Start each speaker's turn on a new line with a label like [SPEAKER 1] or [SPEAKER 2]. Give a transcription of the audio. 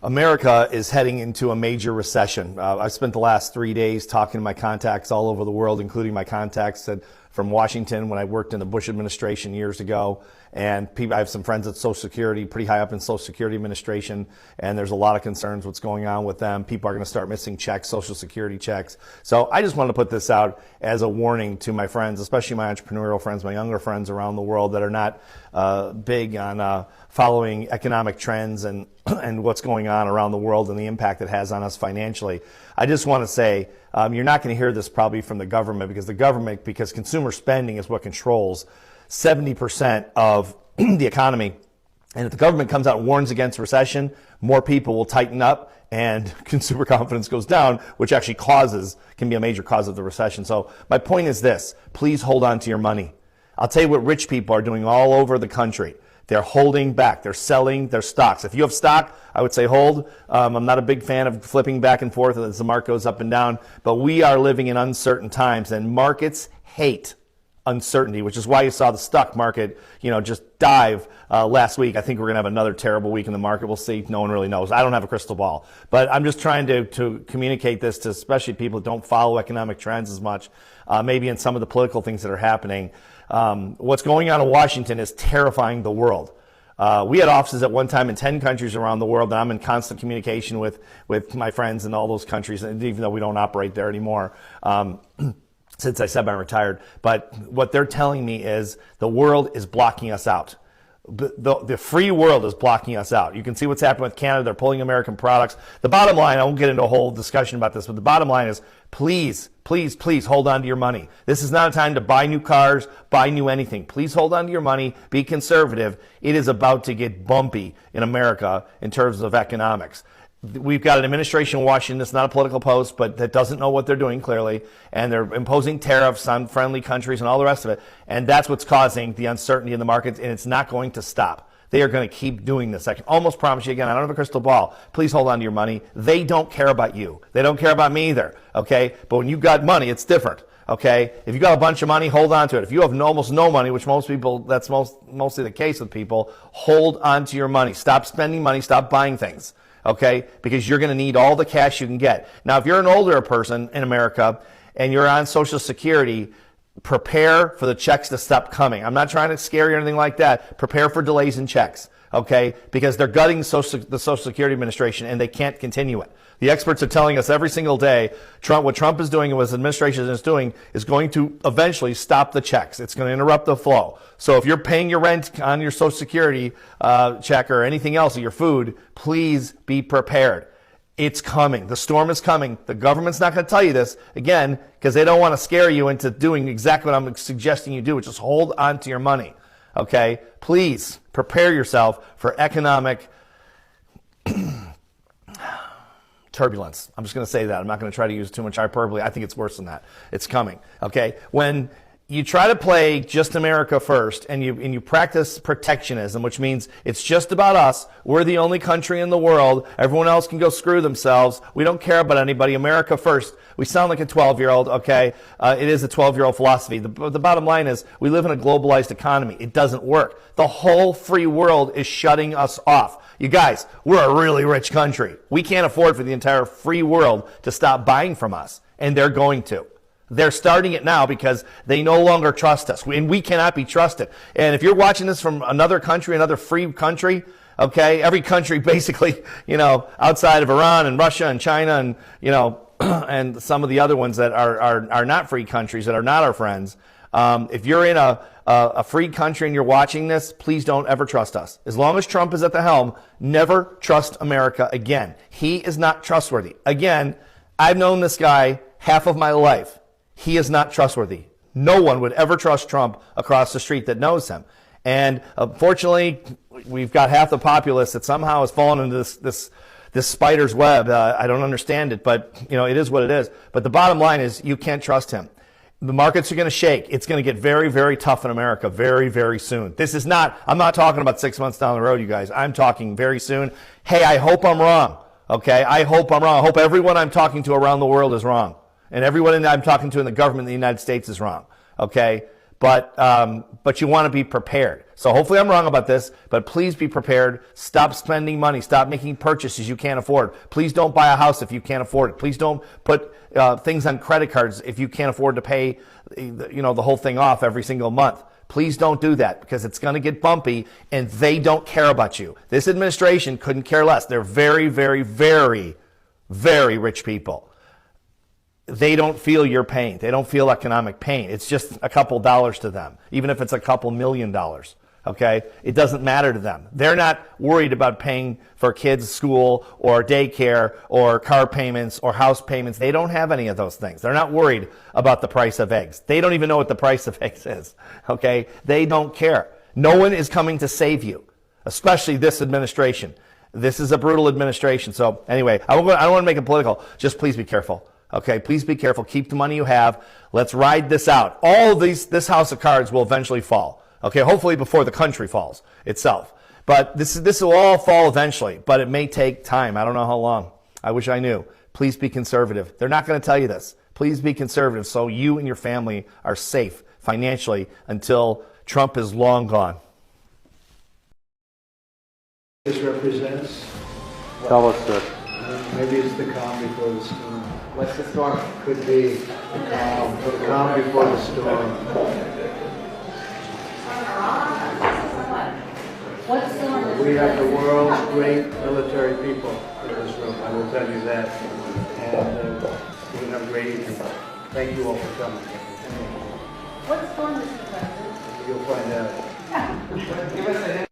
[SPEAKER 1] America is heading into a major recession. I've spent the last 3 days talking to my contacts all over the world, including my contacts from Washington when I worked in the Bush administration years ago. And I have some friends at Social Security, pretty high up in Social Security administration, and there's a lot of concerns what's going on with them. People are going to start missing checks, Social Security checks. So I just wanted to put this out as a warning to my friends, especially my entrepreneurial friends, my younger friends around the world that are not big on following economic trends and what's going on around the world and the impact it has on us financially. I just want to say you're not going to hear this probably from the government because consumer spending is what controls 70% of the economy. And if the government comes out and warns against recession, more people will tighten up and consumer confidence goes down, which actually can be a major cause of the recession. So my point is this: please hold on to your money. I'll tell you what rich people are doing all over the country. They're holding back. They're selling their stocks. If you have stock, I would say hold. I'm not a big fan of flipping back and forth as the market goes up and down, but we are living in uncertain times, and markets hate uncertainty, which is why you saw the stock market, just dive last week. I think we're going to have another terrible week in the market. We'll see. No one really knows. I don't have a crystal ball, but I'm just trying to communicate this to especially people who don't follow economic trends as much, maybe in some of the political things that are happening. What's going on in Washington is terrifying the world. We had offices at one time in 10 countries around the world, and I'm in constant communication with my friends in all those countries, and even though we don't operate there anymore. Since I said I'm retired. But what they're telling me is the world is blocking us out. The free world is blocking us out. You can see what's happening with Canada. They're pulling American products. The bottom line, I won't get into a whole discussion about this, but the bottom line is please, please, please hold on to your money. This is not a time to buy new cars, buy new anything. Please hold on to your money. Be conservative. It is about to get bumpy in America in terms of economics. We've got an administration in Washington that's not a political post, but that doesn't know what they're doing clearly, and they're imposing tariffs on friendly countries and all the rest of it, and that's what's causing the uncertainty in the markets, and it's not going to stop. They are going to keep doing this. I can almost promise you again, I don't have a crystal ball. Please hold on to your money. They don't care about you. They don't care about me either, okay? But when you've got money, it's different, okay? If you got a bunch of money, hold on to it. If you have almost no money, which most people, that's mostly the case with people, hold on to your money. Stop spending money. Stop buying things. Okay, because you're going to need all the cash you can get. Now, if you're an older person in America and you're on Social Security, prepare for the checks to stop coming. I'm not trying to scare you or anything like that. Prepare for delays in checks, okay, because they're gutting the Social Security Administration and they can't continue it. The experts are telling us every single day what Trump is doing and what his administration is doing is going to eventually stop the checks. It's going to interrupt the flow. So if you're paying your rent on your Social Security check or anything else, or your food, please be prepared. It's coming. The storm is coming. The government's not going to tell you this, again, because they don't want to scare you into doing exactly what I'm suggesting you do, which is hold on to your money. Okay? Please prepare yourself for economic turbulence. I'm just going to say that. I'm not going to try to use too much hyperbole. I think it's worse than that. It's coming. Okay? When you try to play just America first and you practice protectionism, which means it's just about us. We're the only country in the world. Everyone else can go screw themselves. We don't care about anybody. America first. We sound like a 12-year-old, okay? It is a 12-year-old philosophy. The bottom line is we live in a globalized economy. It doesn't work. The whole free world is shutting us off. You guys, we're a really rich country. We can't afford for the entire free world to stop buying from us, and they're going to. They're starting it now because they no longer trust us, and we cannot be trusted. And if you're watching this from another country, another free country, okay, every country basically, outside of Iran and Russia and China and, and some of the other ones that are not free countries, that are not our friends, if you're in a free country and you're watching this, please don't ever trust us. As long as Trump is at the helm, never trust America again. He is not trustworthy. Again, I've known this guy half of my life. He is not trustworthy. No one would ever trust Trump across the street that knows him. And unfortunately, we've got half the populace that somehow has fallen into this spider's web. I don't understand it, but it is what it is. But the bottom line is you can't trust him. The markets are going to shake. It's going to get very, very tough in America very, very soon. I'm not talking about 6 months down the road, you guys. I'm talking very soon. Hey, I hope I'm wrong. Okay? I hope I'm wrong. I hope everyone I'm talking to around the world is wrong. And everyone I'm talking to in the government of the United States is wrong. Okay? but you want to be prepared. So hopefully I'm wrong about this, but please be prepared. Stop spending money. Stop making purchases you can't afford. Please don't buy a house if you can't afford it. Please don't put things on credit cards if you can't afford to pay, the whole thing off every single month. Please don't do that, because it's going to get bumpy, and they don't care about you. This administration couldn't care less. They're very, very, very, very rich people. They don't feel your pain. They don't feel economic pain. It's just a couple dollars to them, even if it's a couple $1 million. Okay? It doesn't matter to them. They're not worried about paying for kids' school or daycare or car payments or house payments. They don't have any of those things. They're not worried about the price of eggs. They don't even know what the price of eggs is. Okay? They don't care. No one is coming to save you, especially this administration. This is a brutal administration. So anyway, I don't want to make it political. Just please be careful. Okay? Please be careful. Keep the money you have. Let's ride this out. This house of cards will eventually fall. Okay, hopefully before the country falls itself. But this will all fall eventually, but it may take time. I don't know how long. I wish I knew. Please be conservative. They're not going to tell you this. Please be conservative so you and your family are safe financially until Trump is long gone.
[SPEAKER 2] This represents?
[SPEAKER 3] Tell us, sir.
[SPEAKER 2] Maybe it's the calm before the storm.
[SPEAKER 3] What's the storm?
[SPEAKER 2] Could be the calm before the storm. We have the world's great military people in this room, I will tell you that. And we have great evening. Thank you all for coming.
[SPEAKER 4] What's storm, Mr. President?
[SPEAKER 2] You'll find out.
[SPEAKER 3] Give us a hint.